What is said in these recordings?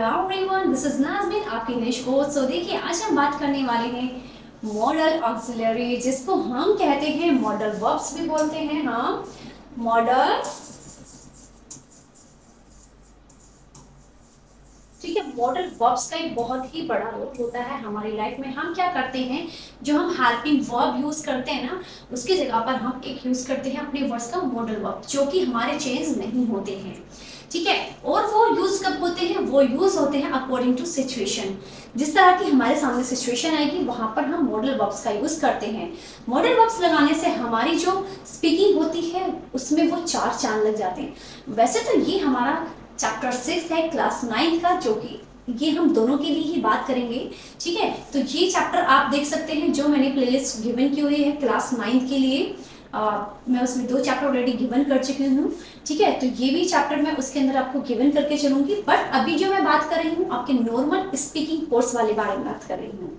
Everyone, this is nazmeen, आपकी English coach. सो देखिए, आज हम बात करने वाले हैं मॉडल ऑक्सिलरी, जिसको हम कहते हैं मॉडल वर्ब्स भी बोलते हैं। हाँ, मॉडल, ठीक है। मॉडल वर्ब्स का एक बहुत ही बड़ा रोल होता है हमारी लाइफ में। हम क्या करते हैं, जो हम हेल्पिंग वर्ब यूज करते हैं ना, उसकी जगह पर हम एक यूज करते हैं अपने वर्ड्स का मॉडल वर्ब, जो कि हमारे चेंज नहीं होते हैं, ठीक है। और वो यूज कब होते हैं, वो यूज होते हैं अकॉर्डिंग टू सिचुएशन। जिस तरह की हमारे सामने सिचुएशन आएगी, वहां पर हम मॉडल वर्ब्स का यूज करते हैं। मॉडल वर्ब्स लगाने से हमारी जो स्पीकिंग होती है उसमें वो चार चांद लग जाते हैं। वैसे तो ये हमारा चैप्टर 6 है क्लास 9 का, जो कि ये हम दोनों के लिए ही बात करेंगे, ठीक है। तो ये चैप्टर आप देख सकते हैं, जो मैंने प्लेलिस्ट गिवन की हुई है क्लास 9 के लिए। मैं उसमें 2 चैप्टर ऑलरेडी गिवन कर चुकी हूँ, ठीक है। तो ये भी चैप्टर मैं उसके अंदर आपको गिवन करके चलूंगी, बट अभी जो मैं बात कर रही हूँ आपके नॉर्मल स्पीकिंग कोर्स वाले बारे में बात कर रही हूँ।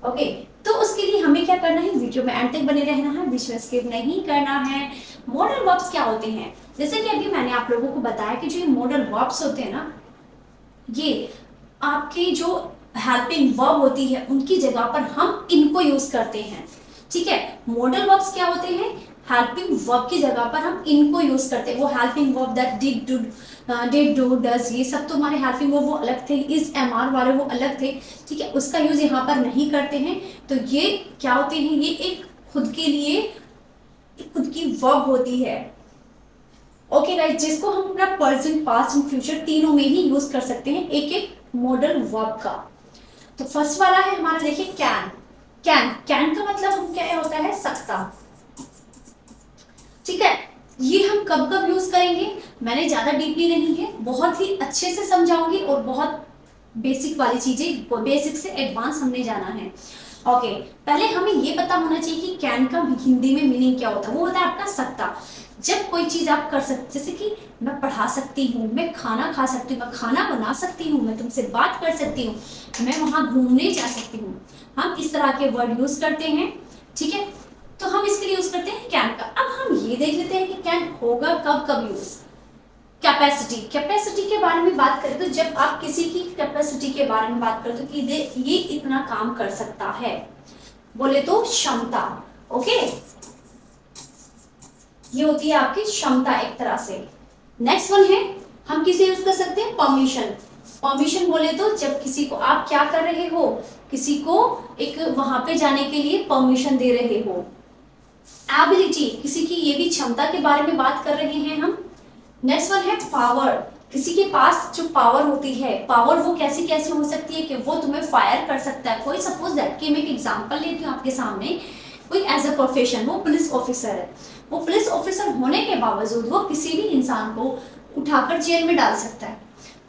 ओके, तो उसके लिए हमें क्या करना है, वीडियो में एंड तक बने रहना है, बीच में स्किप नहीं करना है। मॉडल वर्ब्स क्या होते हैं, जैसे कि अभी मैंने आप लोगों को बताया कि जो ये मॉडल वर्ब्स होते हैं ना, ये आपकी जो हेल्पिंग वर्ब होती है उनकी जगह पर हम इनको यूज करते हैं, ठीक है। मॉडल वर्ब्स क्या होते हैं, हेल्पिंग वर्ब की जगह पर हम इनको यूज करते हैं। वो helping verb that did do does, ये सब तो हमारे हेल्पिंग वर्ब वो अलग थे, इज एम आर वाले वो अलग थे, ठीक है। उसका यूज यहाँ पर नहीं करते हैं। तो ये क्या होते हैं, ये एक खुद के लिए खुद की वर्ब होती है। ओके गाइस, जिसको हम अपना प्रेजेंट, पास्ट एंड फ्यूचर तीनों में ही यूज कर सकते हैं एक एक मॉडल वर्ब का। तो फर्स्ट वाला है हमारा, देखिए कैन। कैन, कैन का मतलब हम क्या होता है, सकता, ठीक है। ये हम कब कब यूज करेंगे, मैंने ज्यादा डीपली नहीं है, बहुत ही अच्छे से समझाऊंगी और बहुत बेसिक वाली चीजें, बेसिक से एडवांस हमने जाना है। ओके, पहले हमें ये पता होना चाहिए कि कैन का हिंदी में मीनिंग क्या होता है। वो होता है आपका सकता। जब कोई चीज आप कर सकते, जैसे कि मैं पढ़ा सकती हूँ, मैं खाना खा सकती हूँ, मैं खाना बना सकती हूँ, मैं तुमसे बात कर सकती हूँ, मैं वहां घूमने जा सकती हूँ, हम इस तरह के वर्ड यूज करते हैं, ठीक है। तो हम इसके लिए यूज करते हैं कैन का। अब हम ये देख लेते हैं कि कैन होगा कब कब यूज। कैपेसिटी, कैपेसिटी के बारे में बात करें तो जब आप किसी की कैपेसिटी के बारे में बात करें तो कि ये इतना काम कर सकता है, बोले तो क्षमता। ओके, ये होती है आपकी क्षमता एक तरह से। नेक्स्ट वन है, हम किसे यूज कर सकते हैं, परमिशन। परमिशन बोले तो जब किसी को आप क्या कर रहे हो, किसी को एक वहां पे जाने के लिए परमिशन दे रहे हो। एबिलिटी, किसी की ये भी क्षमता के बारे में बात कर रहे हैं हम। नेक्स्ट वन है पावर, किसी के पास जो पावर होती है, पावर वो कैसे कैसे हो सकती है कि वो तुम्हें फायर कर सकता है। कोई सपोज दैट कि मैं एक एग्जांपल लेती हूँ आपके सामने, कोई एज अ प्रोफेशन वो पुलिस ऑफिसर है, वो पुलिस ऑफिसर होने के बावजूद वो किसी भी इंसान को उठाकर जेल में डाल सकता है।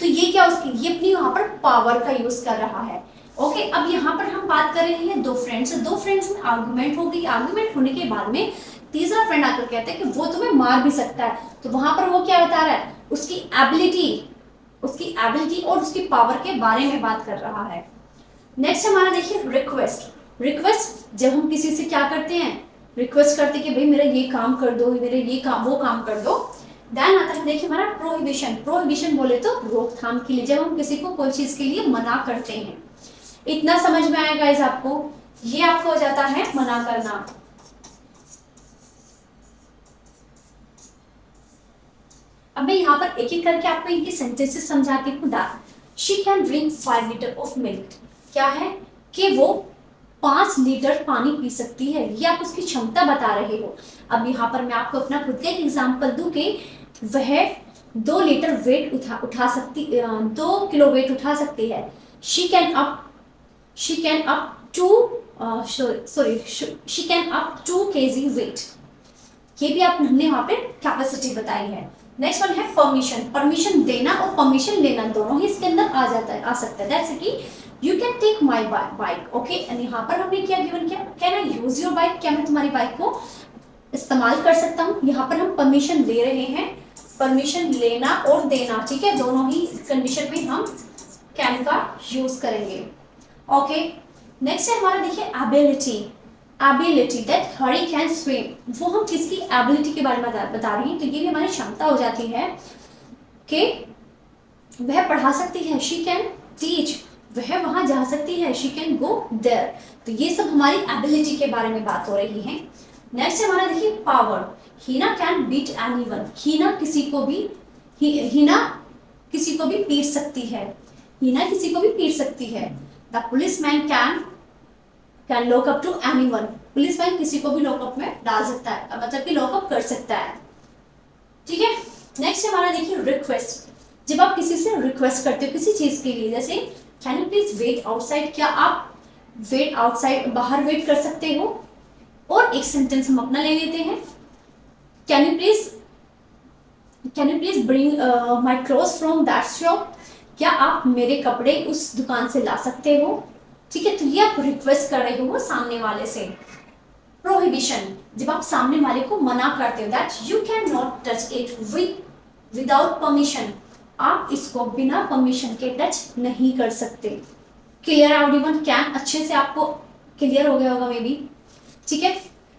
तो ये क्या उसकी, ये अपनी यहाँ पर पावर का यूज कर रहा है। ओके, अब यहाँ पर हम बात कर रहे हैं दो फ्रेंड्स में आर्गुमेंट हो गई। आर्गुमेंट होने के बाद में तीसरा फ्रेंड आकर कहता है कि वो तुम्हें मार भी सकता है। तो वहां पर वो क्या बता रहा है, उसकी एबिलिटी और उसकी पावर के बारे में बात कर रहा है। नेक्स्ट हमारा देखिए रिक्वेस्ट। रिक्वेस्ट जब हम किसी से क्या करते हैं, रिक्वेस्ट करते कि भाई मेरा ये काम कर दो, मेरे ये काम वो काम कर दो। देन आता है देखिए हमारा प्रोहिबिशन। प्रोहिबिशन बोले तो रोकथाम के लिए, जब हम किसी को कोई चीज के लिए मना करते हैं। इतना समझ में आया गाइस आपको, ये आपको हो जाता है मना करना। अब मैं यहाँ पर एक एक करके आपको इनके सेंटेंसेस समझा के खुदा। She can drink 5 litre of milk, क्या है कि वो 5 लीटर पानी पी सकती है, ये आप उसकी क्षमता बता रहे हो। अब यहाँ पर मैं आपको अपना खुद का एक एग्जाम्पल दूं कि वह 2 लीटर वेट उठा सकती, 2 किलो वेट उठा सकती है। She can up to she can up 2 kg weight, ये भी आप हमने वहां पे कैपेसिटी बताई है। नेक्स्ट वन है परमिशन। परमिशन देना और परमिशन लेना दोनों ही इसके अंदर आ सकता है। जैसे कि you can take my bike. Okay, यहाँ पर हमने क्या गिवन किया, can I use your bike, क्या मैं तुम्हारी बाइक को इस्तेमाल कर सकता हूँ। यहाँ पर हम परमिशन ले रहे हैं, परमिशन लेना और देना, ठीक है, दोनों ही कंडीशन में हम कैन का यूज करेंगे। ओके, नेक्स्ट है हमारा देखिए ability that Hari can swim. वो हम किसकी एबिलिटी के बारे में बता रहे हैं, तो ये भी हमारी क्षमता हो जाती है कि वह पढ़ा सकती है, शी कैन टीच, वह वहां जा सकती है, शी कैन गो देयर। तो ये सब हमारी एबिलिटी के बारे में बात हो रही है। नेक्स्ट हमारा देखिए power, Heena can beat anyone, Heena किसी को भी हीना किसी को भी पीट सकती है, हीना किसी को भी पीट सकती है। The policeman can lock up to anyone, policeman किसी को भी लॉकअप में डाल सकता है, मतलब कि लॉकअप कर सकता है। ठीक है, नेक्स्ट हमारा देखिए रिक्वेस्ट, जब आप किसी से रिक्वेस्ट करते हो किसी चीज के लिए, जैसे can you please wait outside, क्या आप वेट आउटसाइड बाहर वेट कर सकते हो। और एक सेंटेंस हम अपना ले लेते हैं, can you please bring my clothes from that shop, क्या आप मेरे कपड़े उस दुकान से ला सकते हो। ठीक है, तो ये आप रिक्वेस्ट कर रहे हो सामने वाले से। प्रोहिबिशन, जब आप सामने वाले को मना करते हो, that you can not touch it without permission, आप इसको बिना परमिशन के टच नहीं कर सकते। क्लियर आउट, कैन अच्छे से आपको क्लियर हो गया होगा मे बी। ठीक है,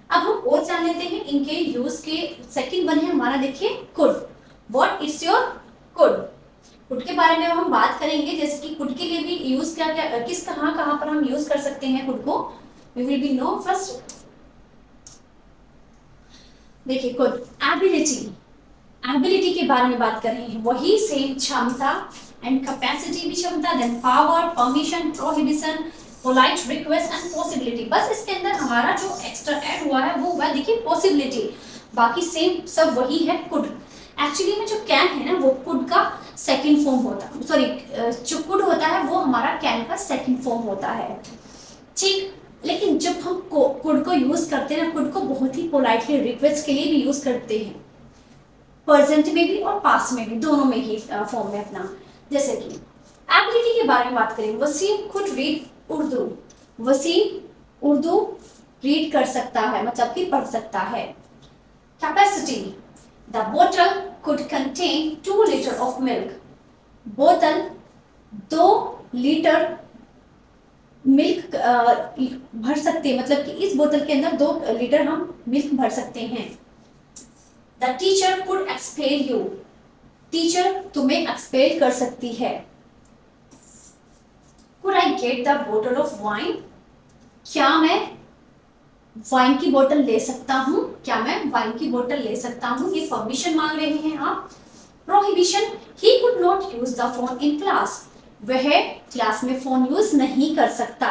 अब हम और जान लेते हैं इनके यूज के। सेकंड वन है हमारा देखिए could, what is your could, could के बारे में हम बात करेंगे, जैसे कि कुड के लिए भी यूज क्या क्या किस कहाँ पर हम यूज कर सकते हैं कुड को, we will be know. First देखिए कुड एबिलिटी, एबिलिटी के बारे में बात कर रहे हैं, वही सेम क्षमता एंड कैपेसिटी भी क्षमता, then power, permission, prohibition, polite request and possibility. बस इसके अंदर हमारा जो एक्स्ट्रा ऐड हुआ है वो हुआ देखिए पॉसिबिलिटी, बाकी सेम सब वही है कुड। एक्चुअली में जो कैन है ना वो कुड का सेकंड फॉर्म होता है, सॉरी जो कुड होता है वो हमारा कैन का सेकंड फॉर्म होता है। ठीक, लेकिन जब हम कुड को यूज करते हैं ना, कुड को बहुत ही पोलाइटली रिक्वेस्ट के लिए भी यूज करते हैं, प्रेजेंट में भी और पास्ट में भी, दोनों में ही फॉर्म में अपना। जैसे कि एबिलिटी के बारे में बात करें, Waseem could read Urdu, Waseem Urdu read कर सकता है, मतलब कि पढ़ सकता है। कैपेसिटी, द बोतल could contain 2 litre of milk, बोतल 2 लीटर मिल्क भर सकते हैं, मतलब कि इस बोतल के अंदर 2 लीटर हम मिल्क भर सकते हैं। The teacher could expel you, teacher तुम्हें एक्सपेल कर सकती है। कुड आई गेट द बोतल ऑफ वाइन, क्या मैं वाइन की बोतल ले सकता हूँ, क्या मैं वाइन की बोतल ले सकता हूँ, ये परमिशन मांग रहे हैं आप। Prohibition, he could not use the phone in class, वह क्लास में फोन यूज नहीं कर सकता।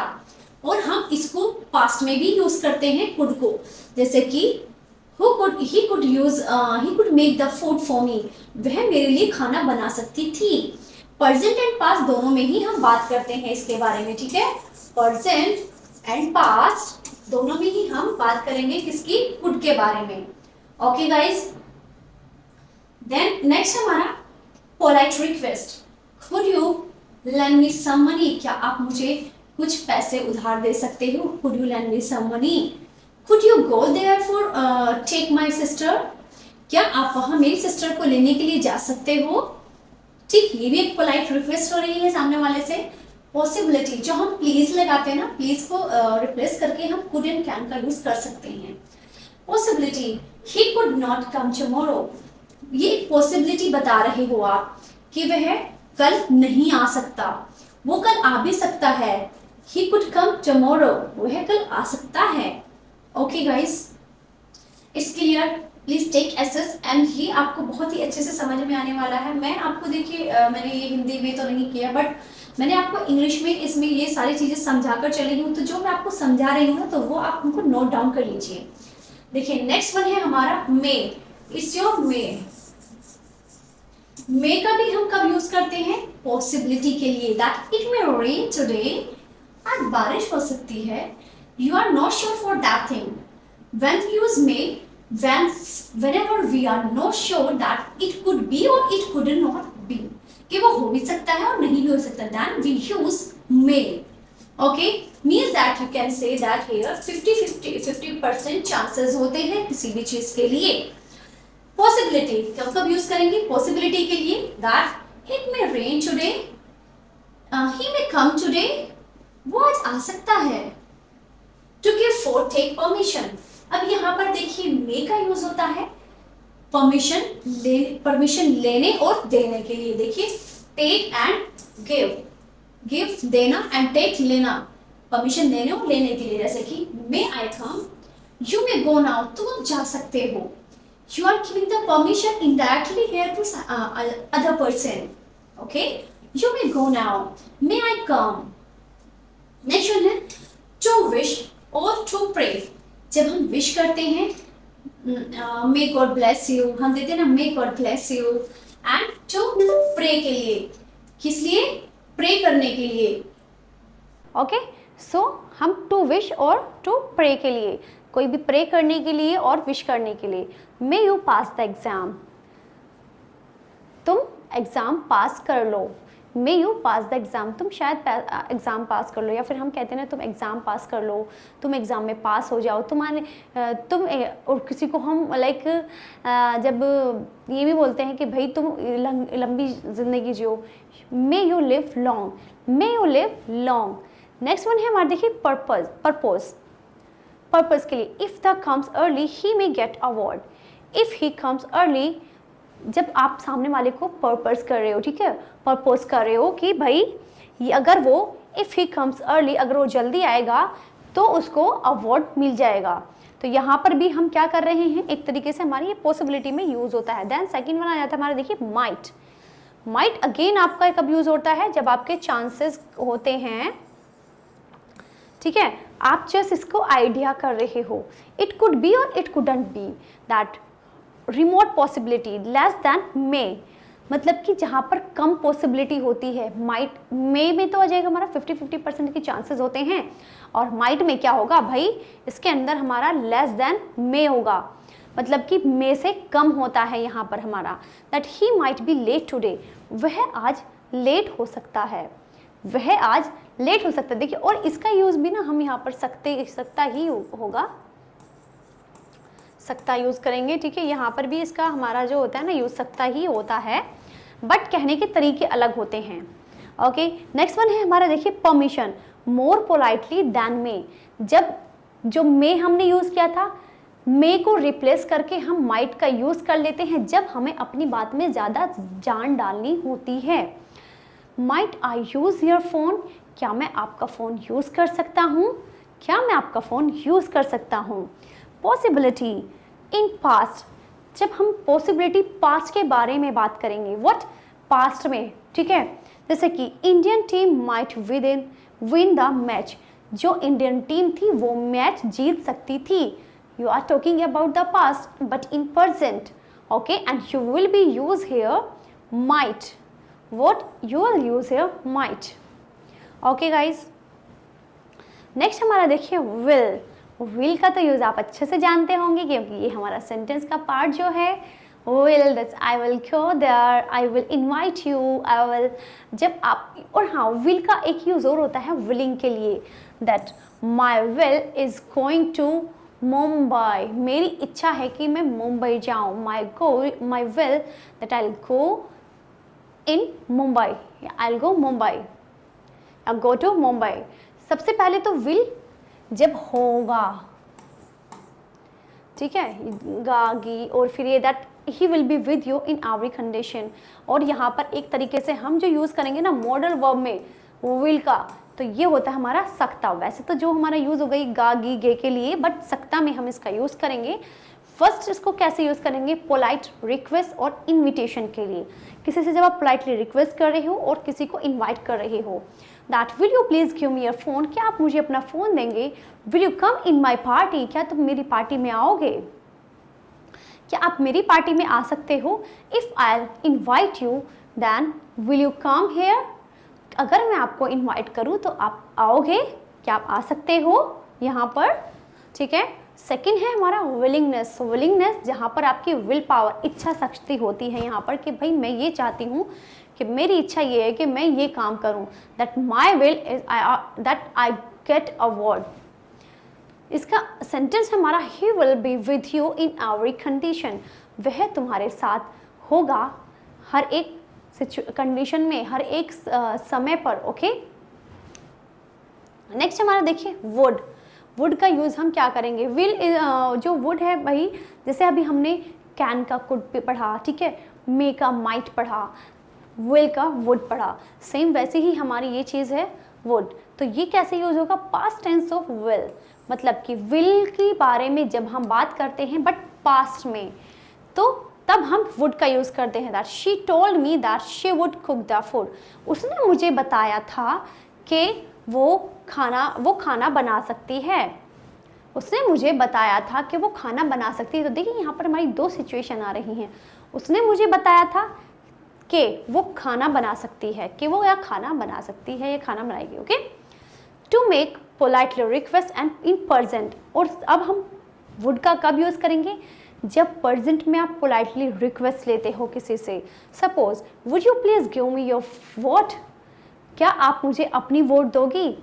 और हम इसको पास्ट में भी यूज करते हैं कुड को, जैसे कि he could make the food for me, वह मेरे लिए खाना बना सकती थी। प्रेजेंट एंड पास्ट दोनों में ही हम बात करते हैं इसके बारे में। ठीक है, प्रेजेंट एंड पास्ट दोनों में ही हम बात करेंगे किसकी, कुड के बारे में। ओके गाइज, देन नेक्स्ट हमारा polite request, could you lend me some money, क्या आप मुझे कुछ पैसे उधार दे सकते हो, could you lend me some money. Could you go there for take my sister, क्या आप वहां मेरी सिस्टर को लेने के लिए जा सकते हो। ठीक, ये भी एक पोलाइट रिक्वेस्ट हो रही है सामने वाले से। पॉसिबिलिटी, जो हम प्लीज लगाते हैं ना, प्लीज को रिप्लेस करके हम कुड एंड कैन का यूज कर सकते हैं। Possibility, he could not come tomorrow, ये एक पॉसिबिलिटी बता रहे हो आप कि वह कल नहीं आ सकता, वो कल आ भी सकता है। ही कुड कम टुमारो, वह कल आ सकता है। Okay guys, it's clear, please take access and ये आपको बहुत ही अच्छे से समझ में आने वाला है। मैं आपको देखिए मैंने ये हिंदी में तो नहीं किया, बट मैंने आपको इंग्लिश में इसमें ये सारी चीजें समझा कर चली हूँ, तो जो मैं आपको समझा रही हूँ ना, तो वो आप उनको नोट डाउन कर लीजिए। देखिए नेक्स्ट वन है हमारा मे, इट्स योर मे। मे का भी हम कब यूज करते हैं, पॉसिबिलिटी के लिए, that it may rain today, आज बारिश हो सकती है। You are not sure for that thing. When we use may, whenever we are not sure that it could be or it could not be, कि वो हो भी सकता है और नहीं भी हो सकता, then we use may. Okay, means that you can say that here 50% chances होते हैं किसी भी चीज के लिए। Possibility कब यूज करेंगे, possibility के लिए, that it may rain today, he may come today, वो आज आ सकता है। To give for take permission, अब यहाँ पर देखिए मे का यूज होता है परमिशन लेने और देने के लिए। देखिए टेक एंड गिव, गिफ्ट देना एंड टेक लेना, परमिशन देने और लेने के लिए, जैसे कि मे I come, you may go now, तुम अब जा सकते हो, you are giving the permission indirectly here to other person, okay, you may go now, may I come. Next one है टू विश और टू प्रे। जब हम विश करते हैं मे गॉड ब्लेस यू, हम देते हैं ना may God bless you, and to pray के लिए, किस लिए, प्रे करने के लिए, ओके। सो हम टू विश और टू प्रे के लिए, कोई भी प्रे करने के लिए और विश करने के लिए। May you pass the exam, तुम एग्जाम पास कर लो, may you pass the exam, तुम शायद एग्ज़ाम पास कर लो, या फिर हम कहते हैं ना तुम एग्ज़ाम पास कर लो, तुम एग्ज़ाम में पास हो जाओ, तुम्हारे और किसी को हम लाइक जब ये भी बोलते हैं कि भाई तुम लंबी ज़िंदगी जियो, may you live long, may you live long. Next one है हमारा देखिए पर्पज़ के लिए, if the comes early he may get award, if he comes early, जब आप सामने वाले को पर्पस कर रहे हो, ठीक है, पर्पस कर रहे हो कि भाई अगर वो इफ़ ही कम्स अर्ली, अगर वो जल्दी आएगा तो उसको अवार्ड मिल जाएगा। तो यहाँ पर भी हम क्या कर रहे हैं, एक तरीके से हमारी ये पॉसिबिलिटी में यूज़ होता है। देन सेकंड वन आ जाता है हमारा देखिए माइट। माइट अगेन आपका कब यूज़ होता है, जब आपके चांसेस होते हैं, ठीक है, आप जस्ट इसको आइडिया कर रहे हो, इट कुड बी और it couldn't be, that remote possibility less than may, मतलब कि जहाँ पर कम पॉसिबिलिटी होती है, माइट मे में तो आ जाएगा हमारा 50-50% की चांसेस होते हैं, और माइट में क्या होगा भाई, इसके अंदर हमारा लेस दैन मे होगा, मतलब कि मे से कम होता है यहाँ पर हमारा, that he might be late today, वह आज लेट हो सकता है, वह आज लेट हो सकता है। देखिए, और इसका यूज़ भी ना हम यहाँ पर सकता ही होगा, सकता यूज़ करेंगे, ठीक है, यहाँ पर भी इसका हमारा जो होता है ना यूज़ सकता ही होता है, बट कहने के तरीके अलग होते हैं। ओके, नेक्स्ट वन है हमारा देखिए परमिशन, मोर पोलाइटली दैन मे, जब जो मे हमने यूज़ किया था, मे को रिप्लेस करके हम माइट का यूज़ कर लेते हैं जब हमें अपनी बात में ज़्यादा जान डालनी होती है। Might I use your phone, क्या मैं आपका फ़ोन यूज़ कर सकता हूँ, क्या मैं आपका फ़ोन यूज़ कर सकता हूँ। पॉसिबिलिटी इन पास्ट, जब हम पॉसिबिलिटी पास्ट के बारे में बात करेंगे, व्हाट पास्ट में, ठीक है, जैसे कि Indian team might win the match, जो इंडियन टीम थी वो मैच जीत सकती थी, you are talking about the past but in present, okay, and you will be use here might, what you will use here might. Okay guys, next हमारा देखिए will का तो यूज़ आप अच्छे से जानते होंगे, क्योंकि ये हमारा सेंटेंस का पार्ट जो है, will that's I will go there, I will invite you, I will, जब आप, और हाँ विल का एक यूज़ और होता है विलिंग के लिए, that my will is going to Mumbai, मेरी इच्छा है कि मैं मुंबई जाऊँ, my will that I will go in Mumbai, I will go Mumbai, go to Mumbai. सबसे पहले तो विल जब होगा, ठीक है, गागी, और फिर ये that he will be with you in every condition, और यहाँ पर एक तरीके से हम जो यूज़ करेंगे ना मॉडल वर्ब में विल का, तो ये होता है हमारा सकता। वैसे तो जो हमारा यूज़ हो गई गागी गे के लिए, बट सकता में हम इसका यूज़ करेंगे। फर्स्ट इसको कैसे यूज़ करेंगे, पोलाइट रिक्वेस्ट और इन्विटेशन के लिए, किसी से जब आप पोलाइटली रिक्वेस्ट कर रहे हो और किसी को इन्वाइट कर रहे हो, that will you please give me your phone, क्या आप मुझे अपना फ़ोन देंगे, will you come in my party, क्या तुम मेरी पार्टी में आओगे, क्या आप मेरी पार्टी में आ सकते हो, if I invite you then will you come here, अगर मैं आपको इन्वाइट करूँ तो आप आओगे, क्या आप आ सकते हो यहाँ पर, ठीक है। सेकंड है हमारा विलिंगनेस, जहाँ पर आपकी विल पावर, इच्छा शक्ति होती है यहाँ पर कि भाई मैं ये चाहती हूँ कि मेरी इच्छा ये है कि मैं ये काम करूँ, that my will is that I get award. इसका सेंटेंस हमारा he will be with you in every condition, वह तुम्हारे साथ होगा हर एक कंडीशन में, हर एक समय पर, ओके। नेक्स्ट हमारा देखिए वुड का यूज़ हम क्या करेंगे, विल जो वुड है भाई, जैसे अभी हमने कैन का कुड पे पढ़ा, ठीक है, मे का माइट पढ़ा, विल का वुड पढ़ा, सेम वैसे ही हमारी ये चीज़ है वुड। तो ये कैसे यूज होगा, पास्ट टेंस ऑफ विल, मतलब कि विल के बारे में जब हम बात करते हैं बट पास्ट में, तो तब हम वुड का यूज़ करते हैं। That she told me that she would cook the food, उसने मुझे बताया था कि वो खाना बना सकती है, उसने मुझे बताया था कि वो खाना बना सकती है। तो देखिए यहाँ पर हमारी दो सिचुएशन आ रही हैं, उसने मुझे बताया था कि वो खाना बना सकती है, कि वो या खाना बना सकती है या खाना बनाएगी। Okay, to make politely request and in present, और अब हम वुड का कब यूज़ करेंगे, जब प्रेजेंट में आप पोलाइटली रिक्वेस्ट लेते हो किसी से। Suppose would you please give me your vote, क्या आप मुझे अपनी वोट दोगी,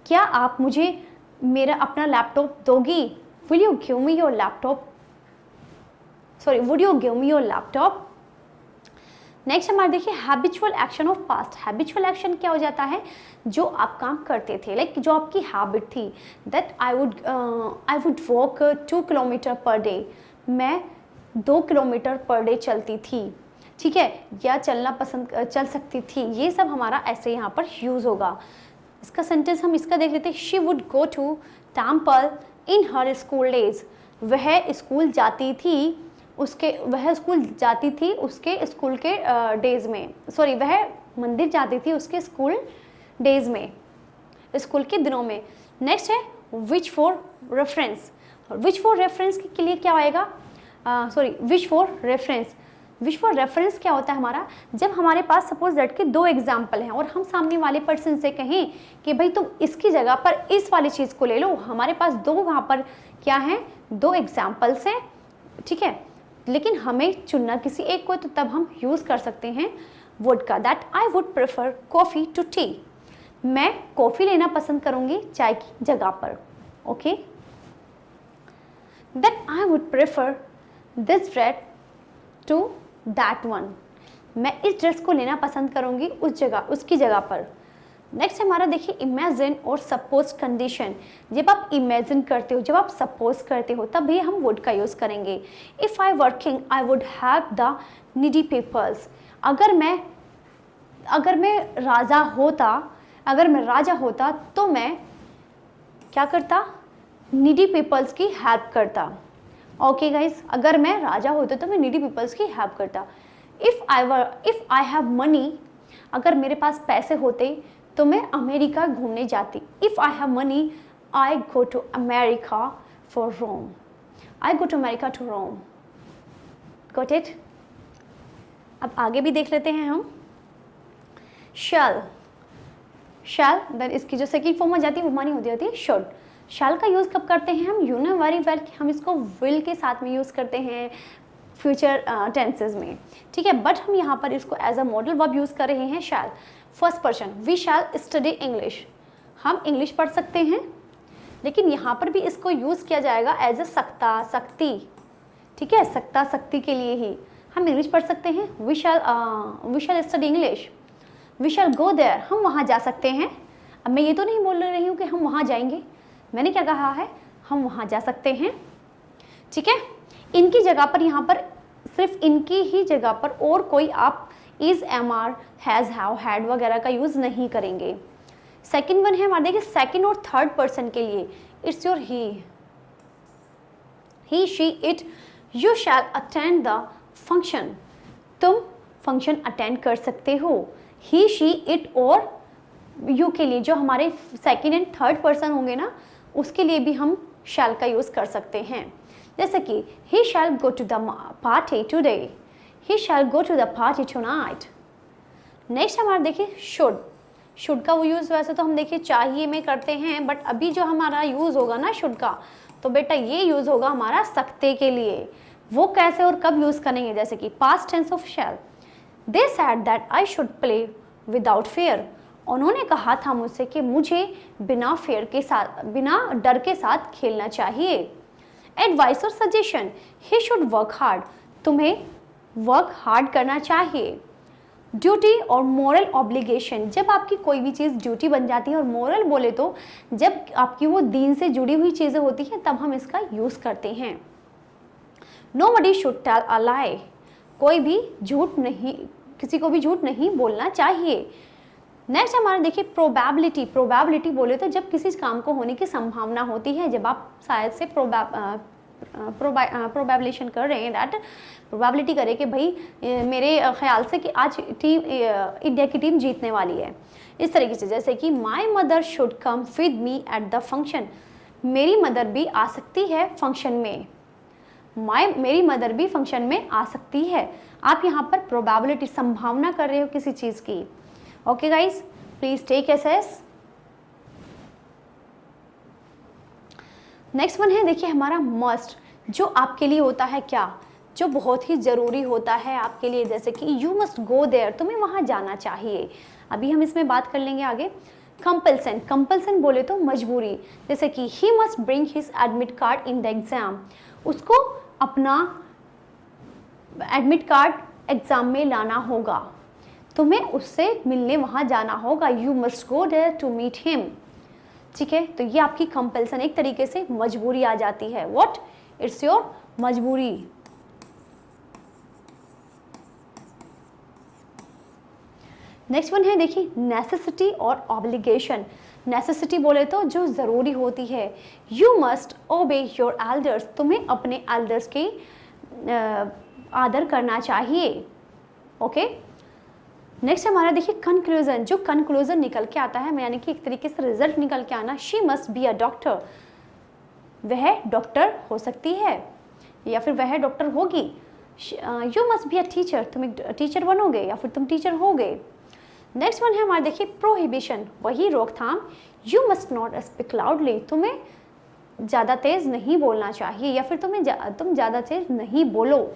क्या आप मुझे मेरा अपना लैपटॉप दोगी, will you give me your laptop, sorry would you give me your laptop. Next हमारे देखिए habitual action of past. Habitual action क्या हो जाता है, जो आप काम करते थे, लाइक जो आपकी हैबिट थी, that I would walk 2 kilometre per day, मैं 2 किलोमीटर पर डे चलती थी, ठीक है, या चल सकती थी। ये सब हमारा ऐसे यहाँ पर यूज़ होगा। इसका सेंटेंस हम इसका देख लेते हैं, she would go to temple in her school days, वह स्कूल जाती थी उसके स्कूल के डेज में, सॉरी वह मंदिर जाती थी उसके स्कूल डेज में, स्कूल के दिनों में। नेक्स्ट है which for reference. Which for reference के लिए क्या आएगा, sorry which for reference. Which for reference क्या होता है हमारा, जब हमारे पास सपोज दैट के 2 एग्जाम्पल हैं और हम सामने वाले पर्सन से कहें कि भाई तुम इसकी जगह पर इस वाली चीज़ को ले लो, हमारे पास 2 वहाँ पर क्या हैं, 2 एग्जाम्पल्स हैं, ठीक है, लेकिन हमें चुनना किसी एक को, तो तब हम यूज़ कर सकते हैं वुड का। That I would prefer coffee to tea, मैं कॉफ़ी लेना पसंद करूँगी चाय की जगह पर। Okay, that I would prefer this dress to that one, मैं इस ड्रेस को लेना पसंद करूँगी उसकी जगह पर। नेक्स्ट हमारा देखिए इमेजिन और सपोज कंडीशन। जब आप इमेजिन करते हो, जब आप सपोज करते हो, तब भी हम वुड का यूज़ करेंगे। If I working I would help the needy peoples, अगर मैं राजा होता तो मैं क्या करता, नीडी पीपल्स की हेल्प करता। ओके गाइज, अगर मैं राजा होता तो मैं नीडी पीपल्स की हेल्प करता। इफ़ आई हैव मनी, अगर मेरे पास पैसे होते तो मैं अमेरिका घूमने जाती। If I have money I go to America for Rome, I go to America to Rome. Got it. अब आगे भी देख लेते हैं हम। शैल देन इसकी जो सेकंड फॉर्म में जाती है वो मानी होती है शुड। शैल का यूज़ कब करते हैं हम, यू नो वेरी वेल, हम इसको विल के साथ में यूज़ करते हैं फ्यूचर टेंसेज में, ठीक है, बट हम यहाँ पर इसको as a modal verb use कर रहे हैं shall. First person, we shall study English, हम इंग्लिश पढ़ सकते हैं, लेकिन यहाँ पर भी इसको यूज़ किया जाएगा एज अ सकता सकती, ठीक है, सकता सकती के लिए ही हम इंग्लिश पढ़ सकते हैं। We shall study English, we shall go there, हम वहाँ जा सकते हैं। अब मैं ये तो नहीं बोल रही हूँ कि हम वहाँ जाएंगे, मैंने क्या कहा है, हम वहाँ जा सकते हैं, ठीक है। इनकी जगह पर, यहाँ पर सिर्फ इनकी ही जगह पर और कोई आप is, am are, has, have, had वगैरह का यूज़ नहीं करेंगे। सेकंड वन है हमारे देखिए सेकंड और थर्ड पर्सन के लिए, it's your he, she, it. You shall attend the function, तुम फंक्शन अटेंड कर सकते हो। ही, शी, इट और यू के लिए जो हमारे सेकंड एंड थर्ड पर्सन होंगे ना, उसके लिए भी हम शैल का यूज़ कर सकते हैं। जैसे कि he shall go to the party today, he shall go to the party tonight. Next हमारा देखिए शुड का वो यूज़ वैसे तो हम देखिए चाहिए में करते हैं, बट अभी जो हमारा यूज़ होगा ना शुड का, तो बेटा ये यूज़ होगा हमारा सकते के लिए। वो कैसे और कब यूज़ करेंगे, जैसे कि past tense of shall. They said that I should play without fear, उन्होंने कहा था मुझसे कि मुझे बिना डर के साथ खेलना चाहिए। एडवाइस और suggestion, he should work hard, तुम्हें वर्क हार्ड करना चाहिए। ड्यूटी और मोरल ऑब्लिगेशन, जब आपकी कोई भी चीज़ ड्यूटी बन जाती है, और मोरल बोले तो जब आपकी वो दीन से जुड़ी हुई चीज़ें होती हैं तब हम इसका यूज़ करते हैं। नोबडी शुड टेल अ लाई, कोई भी झूठ नहीं किसी को भी झूठ नहीं बोलना चाहिए। नेक्स्ट हमारा देखिए प्रोबेबिलिटी। प्रोबेबिलिटी बोले तो जब किसी काम को होने की संभावना होती है, जब आप शायद से प्रोबेबिलेशन कर रहे हैं, दैट प्रोबेबिलिटी करें कि भाई मेरे ख्याल से कि आज टीम इंडिया की टीम जीतने वाली है, इस तरीके से। जैसे कि my mother should come with me at the function, मेरी मदर भी आ सकती है फंक्शन में, मेरी मदर भी फंक्शन में आ सकती है। आप यहाँ पर प्रोबेबिलिटी, संभावना कर रहे हो किसी चीज़ की। Okay guys, please take access. Next one है देखिए हमारा मस्ट, जो आपके लिए होता है क्या, जो बहुत ही ज़रूरी होता है आपके लिए। जैसे कि यू मस्ट गो देयर, तुम्हें वहाँ जाना चाहिए। अभी हम इसमें बात कर लेंगे आगे। कंपल्सन, कंपल्सन बोले तो मजबूरी। जैसे कि he must bring his admit card in the exam, उसको अपना एडमिट कार्ड एग्ज़ाम में लाना होगा, तुम्हें उससे मिलने वहाँ जाना होगा। You must go there to meet him. ठीक है, तो ये आपकी कंपल्सन, एक तरीके से मजबूरी आ जाती है। व्हाट, इट्स योर मजबूरी। नेक्स्ट वन है देखिए नेसेसिटी और ऑब्लिगेशन। नेसेसिटी बोले तो जो ज़रूरी होती है। यू मस्ट ओबे योर एल्डर्स, तुम्हें अपने एल्डर्स के आदर करना चाहिए। ओके, नेक्स्ट हमारा देखिए कंक्लूजन, जो कंक्लूजन निकल के आता है, यानी कि एक तरीके से रिजल्ट निकल के आना। She must be a doctor, वह डॉक्टर हो सकती है या फिर वह डॉक्टर होगी। You must be a teacher, तुम एक टीचर बनोगे या फिर तुम टीचर होगे। नेक्स्ट वन है हमारा देखिए प्रोहिबिशन, वही रोकथाम। You must not speak loudly, तुम्हें ज़्यादा तेज़ नहीं बोलना चाहिए या फिर तुम ज़्यादा तेज़ नहीं बोलो।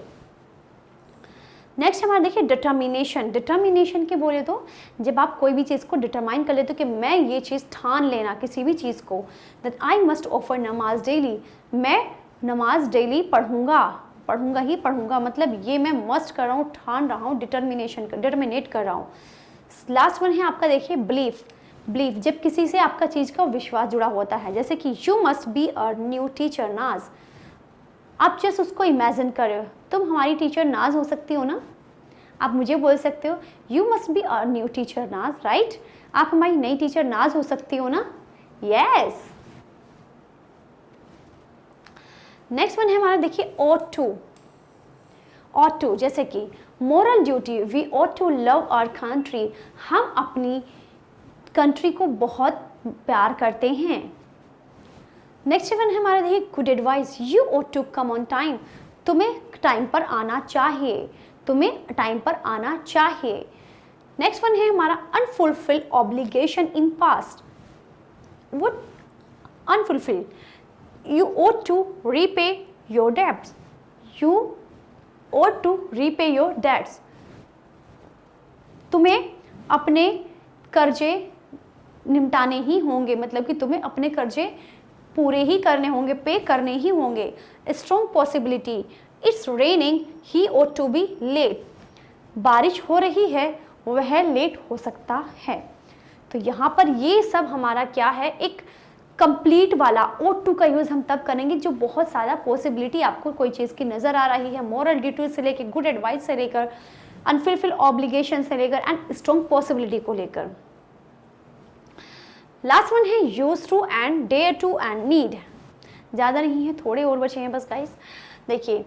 नेक्स्ट हमारा देखिए डिटर्मिनेशन। डिटर्मिनेशन के बोले तो जब आप कोई भी चीज़ को डिटरमाइन कर लेते हो कि मैं ये चीज़ ठान लेना किसी भी चीज़ को, दैट आई मस्ट ऑफर नमाज डेली, मैं नमाज डेली पढ़ूंगा ही पढ़ूंगा, मतलब ये मैं मस्ट कर रहा हूँ, ठान रहा हूँ, डिटर्मिनेट कर रहा हूँ। लास्ट वन है आपका देखिए बिलीफ। बिलीफ, जब किसी से आपका चीज़ का विश्वास जुड़ा होता है। जैसे कि you must be a new teacher नाज, आप जस्ट उसको इमेजिन करो, तुम हमारी टीचर नाज हो सकती हो ना। आप मुझे बोल सकते हो you must be a new teacher नाज, राइट, आप हमारी नई टीचर नाज हो सकती हो ना। यस। नेक्स्ट वन है हमारा देखिए ought to। ought to जैसे कि moral duty, we ought to love our country, हम अपनी कंट्री को बहुत प्यार करते हैं। नेक्स्ट वन है हमारा देखिए good advice, you ought to come on time, तुम्हें टाइम पर आना चाहिए, तुम्हें टाइम पर आना चाहिए। नेक्स्ट वन है हमारा unfulfilled obligation in past. What unfulfilled, you ought to repay your debts, you ought to repay your debts, तुम्हें अपने कर्जे निपटाने ही होंगे, मतलब कि तुम्हें अपने कर्जे पूरे ही करने होंगे, पे करने ही होंगे। Strong possibility, it's raining, he ought to be late, बारिश हो रही है, वह लेट हो सकता है। तो यहाँ पर ये सब हमारा क्या है, एक कंप्लीट वाला ought to का यूज़ हम तब करेंगे जो बहुत सारा पॉसिबिलिटी आपको कोई चीज़ की नज़र आ रही है, मॉरल ड्यूटी से लेकर, गुड एडवाइस से लेकर, अनफुलफिल्ड ऑब्लिगेशन से लेकर एंड स्ट्रॉन्ग पॉसिबिलिटी को लेकर। लास्ट वन है use to and dare to and need. ज़्यादा नहीं है, थोड़े और बचे हैं बस गाइस। देखिए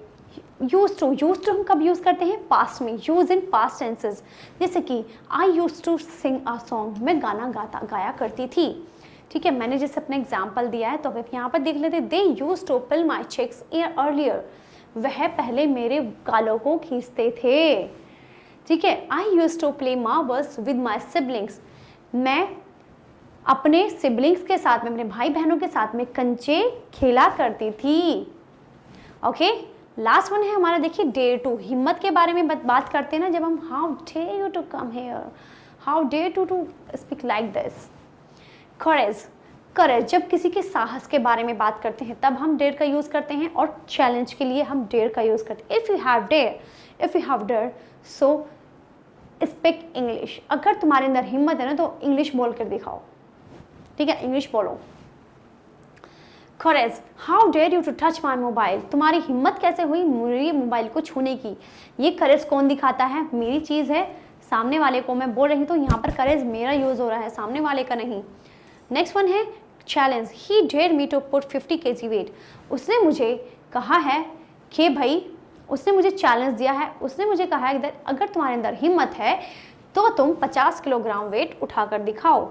यूज टू हम कब यूज़ करते हैं, पास्ट में, यूज इन पास्ट टेंसेस। जैसे कि I use to sing a song, मैं गाना गाया करती थी। ठीक है, मैंने जैसे अपना एग्जाम्पल दिया है तो अब यहाँ पर देख लेते। They use to pull my cheeks earlier, वह पहले मेरे गालों को खींचते थे। ठीक है, I use to play marbles with my siblings, मैं अपने सिबलिंग्स के साथ में, अपने भाई बहनों के साथ में कंचे खेला करती थी। ओके, लास्ट वन है हमारा देखिए डेयर टू, हिम्मत के बारे में बात करते हैं ना जब हम, how dare you to come here, how dare to speak like this. Courage, जब किसी के साहस के बारे में बात करते हैं तब हम डेयर का यूज़ करते हैं, और चैलेंज के लिए हम डेयर का यूज़ करते हैं। If you have dare so speak English, अगर तुम्हारे अंदर हिम्मत है ना तो इंग्लिश बोल कर दिखाओ। ठीक है, इंग्लिश बोलो। Courage, how dare you to touch my mobile, तुम्हारी हिम्मत कैसे हुई मेरे मोबाइल को छूने की। ये करेज कौन दिखाता है, मेरी चीज़ है, सामने वाले को मैं बोल रही हूँ तो यहाँ पर करेज मेरा यूज़ हो रहा है, सामने वाले का नहीं। नेक्स्ट वन है challenge, he dare me to put 50 kg weight. उसने मुझे कहा है कि भाई, उसने मुझे चैलेंज दिया है, उसने मुझे कहा है कि अगर तुम्हारे अंदर हिम्मत है तो तुम 50 किलोग्राम वेट उठाकर दिखाओ।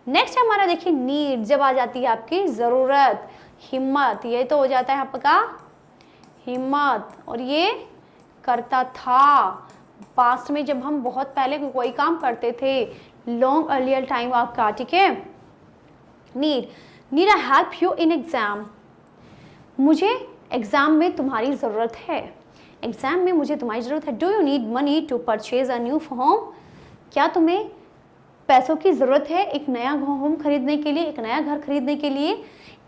नेक्स्ट हमारा देखिए नीड, जब आ जाती है आपकी ज़रूरत, हिम्मत, ये तो हो जाता है आपका हिम्मत, और ये करता था पास्ट में जब हम बहुत पहले कोई काम करते थे, लॉन्ग अर्लियर टाइम आपका, ठीक है। Need I help you in exam, मुझे एग्ज़ाम में तुम्हारी ज़रूरत है, एग्ज़ाम में मुझे तुम्हारी ज़रूरत है। Do you need money to purchase a new home, क्या तुम्हें पैसों की ज़रूरत है एक नया होम खरीदने के लिए, एक नया घर खरीदने के लिए।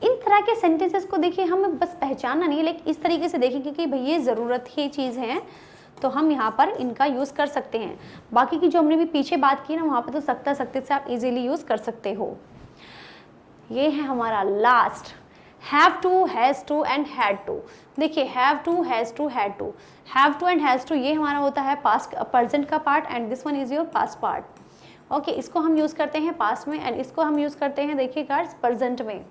इन तरह के सेंटेंसेस को देखिए हमें बस पहचानना नहीं है, लेकिन इस तरीके से देखेंगे कि भाई ये ज़रूरत ही चीज़ है तो हम यहाँ पर इनका यूज़ कर सकते हैं। बाकी की जो हमने भी पीछे बात की ना, वहाँ पर तो सकता सकते से आप इजीली यूज़ कर सकते हो। ये है हमारा last, have to, has to and had to. देखिए have to, has to, had to, have to and has to ये हमारा होता है पास्ट प्रेजेंट का part, and this one is your past part. Okay, इसको हम यूज़ करते हैं पास्ट में, एंड इसको हम यूज़ करते हैं देखिए गाइस प्रेजेंट में,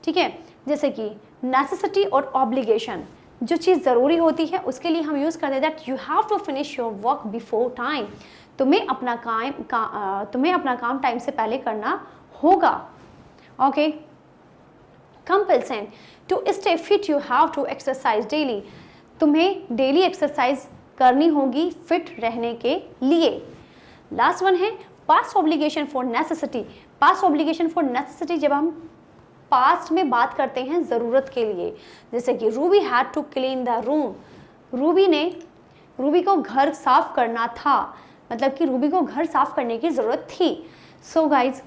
ठीक है। जैसे कि नेसेसिटी और ऑब्लिगेशन, जो चीज़ ज़रूरी होती है उसके लिए हम यूज़ करते हैं that you have to finish your work before time, तुम्हें अपना काम टाइम से पहले करना होगा। Okay, compulsion, to stay fit you have to exercise daily, तुम्हें डेली एक्सरसाइज करनी होगी फिट रहने के लिए। लास्ट वन है past obligation for necessity. Past obligation for necessity जब हम पास्ट में बात करते हैं ज़रूरत के लिए, जैसे कि Ruby had to clean the room, Ruby को घर साफ करना था, मतलब कि रूबी को घर साफ करने की ज़रूरत थी। सो गाइज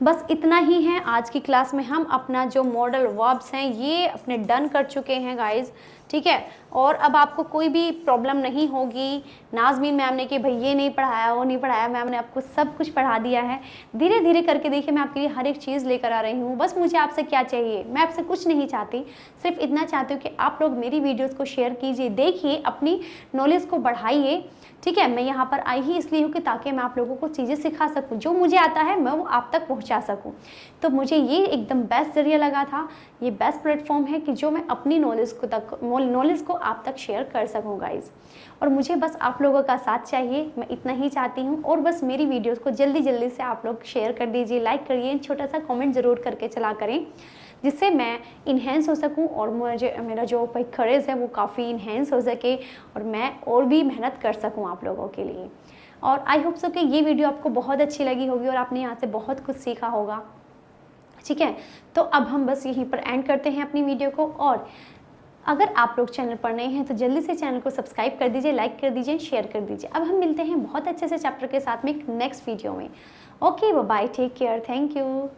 बस इतना ही है आज की क्लास में। हम अपना जो मॉडल वर्ब्स हैं ये अपने डन कर चुके हैं गाइज, ठीक है। और अब आपको कोई भी प्रॉब्लम नहीं होगी नाज़मीन मैम ने कि भाई ये नहीं पढ़ाया वो नहीं पढ़ाया, मैम ने आपको सब कुछ पढ़ा दिया है। धीरे धीरे करके देखिए मैं आपके लिए हर एक चीज़ लेकर आ रही हूँ। बस मुझे आपसे क्या चाहिए, मैं आपसे कुछ नहीं चाहती, सिर्फ इतना चाहती हूँ कि आप लोग मेरी वीडियोज़ को शेयर कीजिए, देखिए, अपनी नॉलेज को बढ़ाइए, ठीक है। मैं यहाँ पर आई ही इसलिए हूँ कि ताकि मैं आप लोगों को चीज़ें सिखा सकूँ, जो मुझे आता है मैं वो आप तक पहुँचा सकूँ। तो मुझे ये एकदम बेस्ट ज़रिया लगा था, ये बेस्ट प्लेटफॉर्म है कि जो मैं अपनी नॉलेज को आप तक शेयर कर सकूँ गाइज़। और मुझे बस आप लोगों का साथ चाहिए, मैं इतना ही चाहती हूँ। और बस मेरी वीडियोज़ को जल्दी जल्दी से आप लोग शेयर कर दीजिए, लाइक करिए, छोटा सा कॉमेंट ज़रूर करके चला करें, जिससे मैं इन्हेंस हो सकूं और मुझे मेरा जो करेज है वो काफ़ी इन्हेंस हो सके और मैं और भी मेहनत कर सकूं आप लोगों के लिए। और आई होप सो कि ये वीडियो आपको बहुत अच्छी लगी होगी और आपने यहाँ से बहुत कुछ सीखा होगा, ठीक है। तो अब हम बस यहीं पर एंड करते हैं अपनी वीडियो को। और अगर आप लोग चैनल पर नए हैं तो जल्दी से चैनल को सब्सक्राइब कर दीजिए, लाइक कर दीजिए, शेयर कर दीजिए। अब हम मिलते हैं बहुत अच्छे से चैप्टर के साथ में एक नेक्स्ट वीडियो में। Okay, bye, take care, thank you.